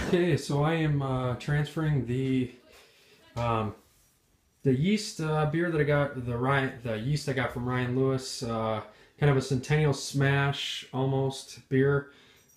Okay, so I am transferring the yeast beer that I got, the yeast I got from Ryan Lewis, kind of a Centennial Smash almost beer,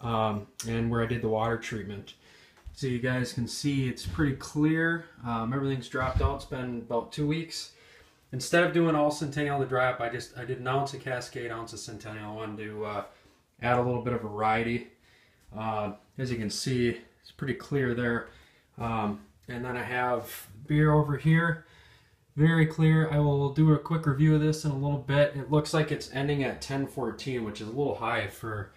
and where I did the water treatment. So you guys can see it's pretty clear. Everything's dropped out. It's been about 2 weeks. Instead of doing all Centennial to dry up, I did an ounce of Cascade, ounce of Centennial. I wanted to add a little bit of variety. As you can see, it's pretty clear there. And then I have beer over here, very clear. I will do a quick review of this in a little bit. It looks like it's ending at 10:14, which is a little high for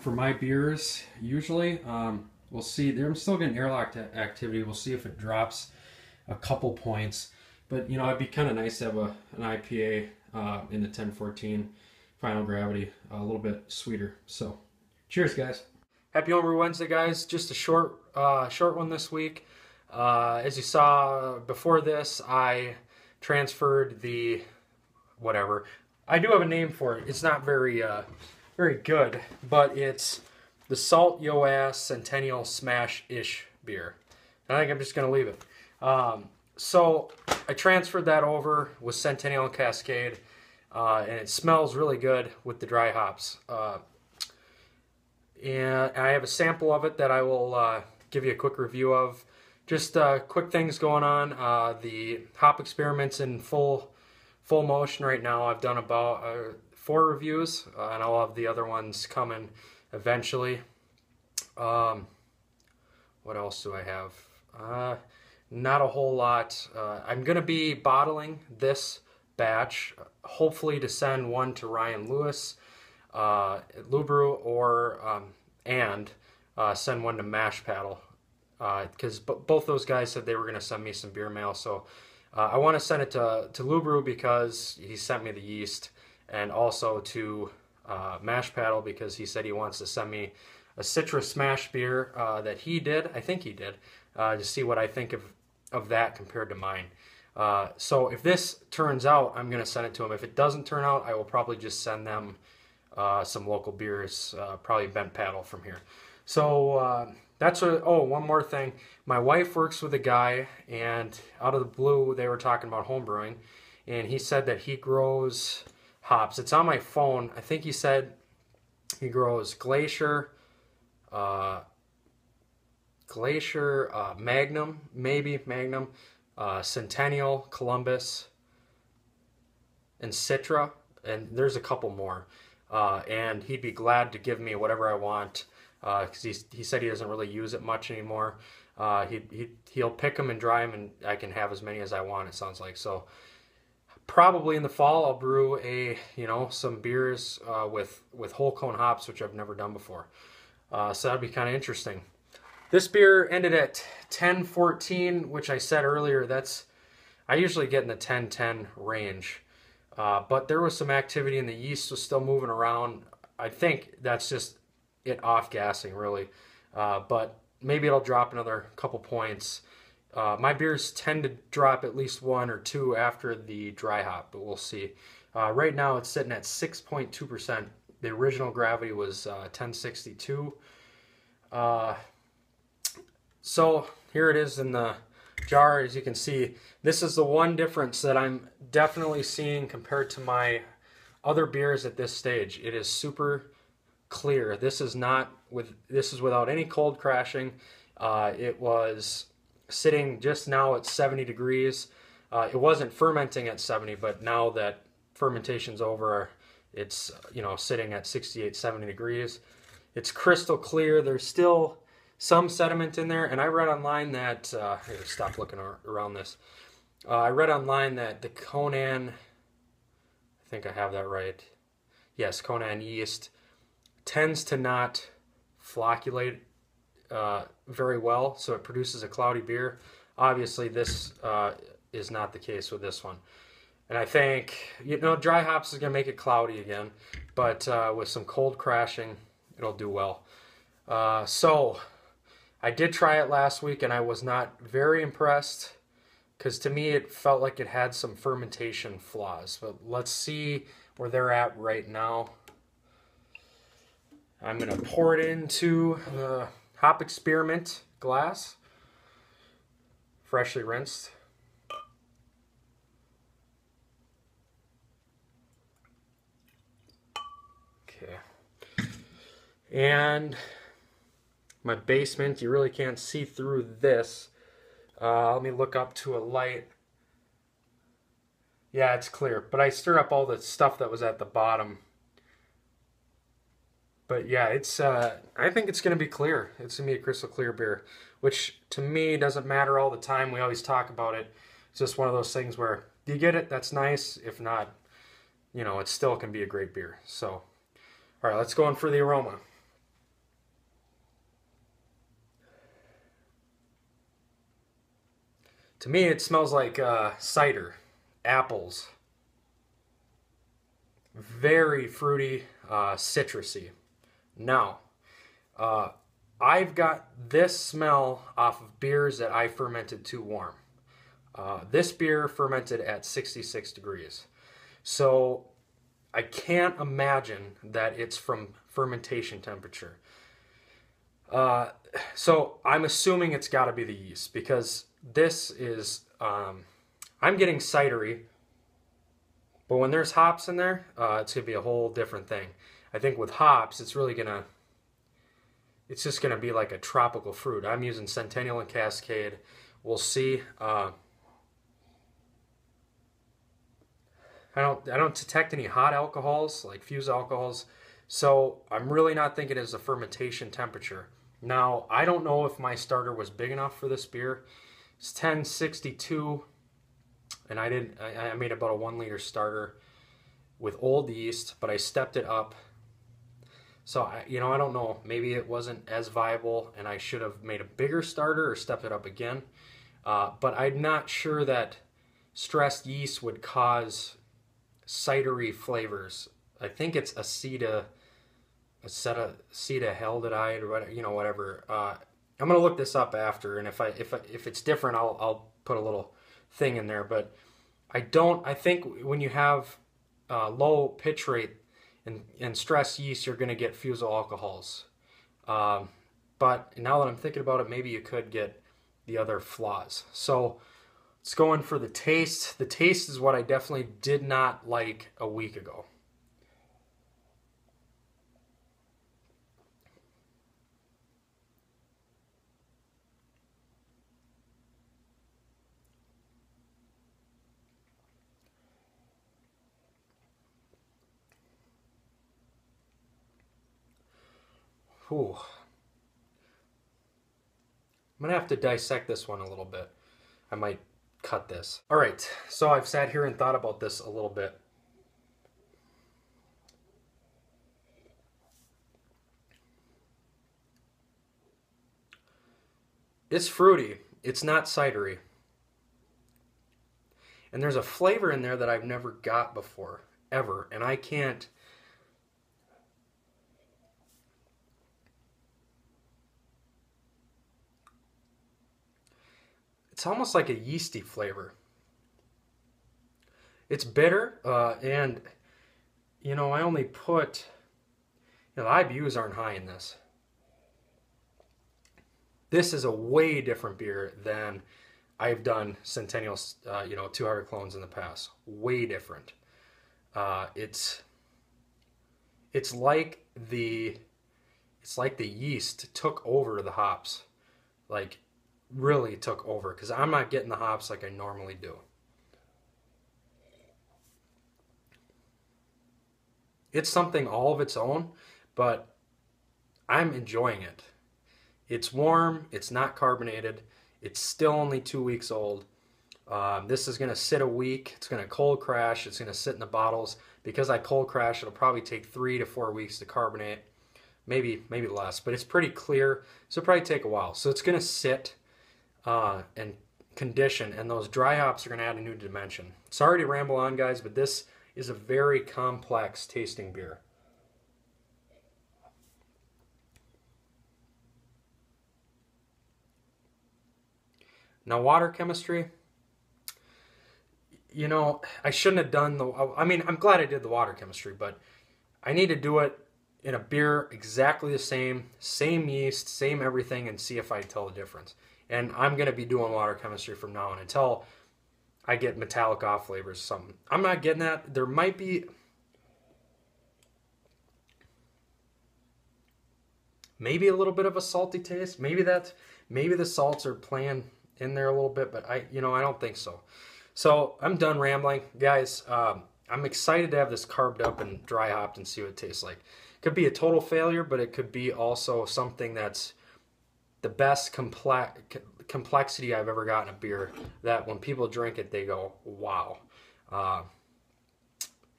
my beers usually. We'll see. I'm still getting airlock activity. We'll see if it drops a couple points. But you know, it'd be kind of nice to have an IPA in the 10:14 final gravity, a little bit sweeter. So, cheers, guys. Happy Homebrew Wednesday, guys. Just a short one this week. As you saw before this, I transferred the whatever. I do have a name for it. It's not very good, but it's the Salt Yo Ass Centennial Smash-ish beer. I think I'm just gonna leave it. So I transferred that over with Centennial and Cascade, and it smells really good with the dry hops. And I have a sample of it that I will give you a quick review of. Just quick things going on. The hop experiment's in full motion right now. I've done about 4 reviews, and I'll have the other ones coming eventually. What else do I have? Not a whole lot. I'm going to be bottling this batch, hopefully to send one to Ryan Lewis, Lew Brew, or and send one to Mash Paddle, because both those guys said they were going to send me some beer mail. So I want to send it to Lew Brew because he sent me the yeast, and also to Mash Paddle because he said he wants to send me a citrus smash beer that he did, I think he did, to see what I think of that compared to mine. So if this turns out, I'm going to send it to him. If it doesn't turn out, I will probably just send them some local beers, probably Bent Paddle from here. So that's one more thing. My wife works with a guy, and out of the blue, they were talking about home brewing, and he said that he grows hops. It's on my phone. I think he said he grows Glacier, Magnum, maybe Magnum, Centennial, Columbus, and Citra, and there's a couple more. And he'd be glad to give me whatever I want, because he said he doesn't really use it much anymore. He'll pick them and dry them, and I can have as many as I want, it sounds like. So probably in the fall I'll brew some beers with whole cone hops, which I've never done before. So that'd be kind of interesting. This beer ended at 10:14, which I said earlier, I usually get in the 10:10 range. But there was some activity and the yeast was still moving around. I think that's just it off-gassing, really. But maybe it'll drop another couple points. My beers tend to drop at least 1 or 2 after the dry hop, but we'll see. Right now it's sitting at 6.2%. The original gravity was 1062. So here it is in the jar. As you can see, this is the one difference that I'm definitely seeing compared to my other beers at this stage. It is super clear. This is without any cold crashing. It was sitting just now at 70 degrees. It wasn't fermenting at 70, but now that fermentation's over, it's sitting at 68, 70 degrees. It's crystal clear. There's still some sediment in there, and I read online that stop looking around this. I read online that the Conan, I think I have that right. Yes, Conan yeast tends to not flocculate very well, so it produces a cloudy beer. Obviously, this is not the case with this one. And I think, dry hops is going to make it cloudy again, but with some cold crashing, it'll do well. So I did try it last week, and I was not very impressed, because to me it felt like it had some fermentation flaws. But let's see where they're at right now. I'm going to pour it into the Hop Experiment glass, freshly rinsed. Okay. And my basement, you really can't see through this. Let me look up to a light. Yeah, it's clear, but I stirred up all the stuff that was at the bottom. But yeah, it's I think it's going to be clear. It's going to be a crystal clear beer, which to me doesn't matter all the time. We always talk about it. It's just one of those things where you get it, that's nice. If not, you know, it still can be a great beer. So, all right, let's go in for the aroma. To me, it smells like cider, apples, very fruity, citrusy. Now, I've got this smell off of beers that I fermented too warm. This beer fermented at 66 degrees. So I can't imagine that it's from fermentation temperature. So I'm assuming it's got to be the yeast, because this is, I'm getting cidery, but when there's hops in there, it's going to be a whole different thing. I think with hops, it's really going to, it's just going to be like a tropical fruit. I'm using Centennial and Cascade. We'll see. I don't detect any hot alcohols, like fused alcohols. So I'm really not thinking it's a fermentation temperature. Now, I don't know if my starter was big enough for this beer. It's 1062, and I made about a 1 liter starter with old yeast, but I stepped it up. So, I don't know. Maybe it wasn't as viable, and I should have made a bigger starter or stepped it up again. But I'm not sure that stressed yeast would cause cidery flavors. I think it's acetaldehydride, or whatever. I'm gonna look this up after, and if it's different, I'll put a little thing in there. But I think when you have low pitch rate and stress yeast, you're going to get fusel alcohols. But now that I'm thinking about it, maybe you could get the other flaws. So let's go in for the taste. The taste is what I definitely did not like a week ago. Whew. I'm going to have to dissect this one a little bit. I might cut this. All right, so I've sat here and thought about this a little bit. It's fruity. It's not cidery. And there's a flavor in there that I've never got before, ever. And I can't... It's almost like a yeasty flavor. It's bitter, and, I only put... the IBUs aren't high in this. This is a way different beer than I've done Centennial, 200 clones in the past. Way different. It's like the yeast took over the hops, like really took over, because I'm not getting the hops like I normally do. It's something all of its own, but I'm enjoying it. It's warm, it's not carbonated, it's still only 2 weeks old. This is going to sit a week, it's going to cold crash, it's going to sit in the bottles. Because I cold crash, it'll probably take 3 to 4 weeks to carbonate, maybe less, but it's pretty clear, so it'll probably take a while. So it's going to sit and condition, and those dry hops are going to add a new dimension. Sorry to ramble on, guys, but this is a very complex tasting beer. Now, water chemistry, I shouldn't have done I'm glad I did the water chemistry, but I need to do it in a beer exactly the same yeast, same everything, and see if I tell the difference. And I'm going to be doing water chemistry from now on until I get metallic off flavors or something. I'm not getting that. There might be maybe a little bit of a salty taste. Maybe the salts are playing in there a little bit, but I don't think so. So I'm done rambling, guys. I'm excited to have this carved up and dry hopped and see what it tastes like. Could be a total failure, but it could be also something that's the best complexity I've ever gotten a beer, that when people drink it, they go, wow.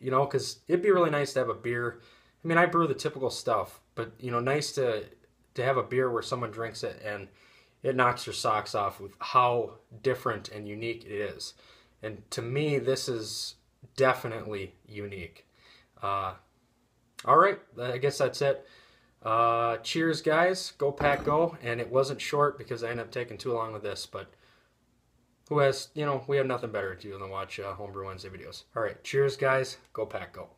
Because it'd be really nice to have a beer. I mean, I brew the typical stuff, but, nice to have a beer where someone drinks it and it knocks your socks off with how different and unique it is. And to me, this is definitely unique. All right, I guess that's it. Cheers, guys. Go Pack Go. And it wasn't short because I ended up taking too long with this, but we have nothing better to do than watch Homebrew Wednesday videos. All right, cheers, guys. Go Pack Go.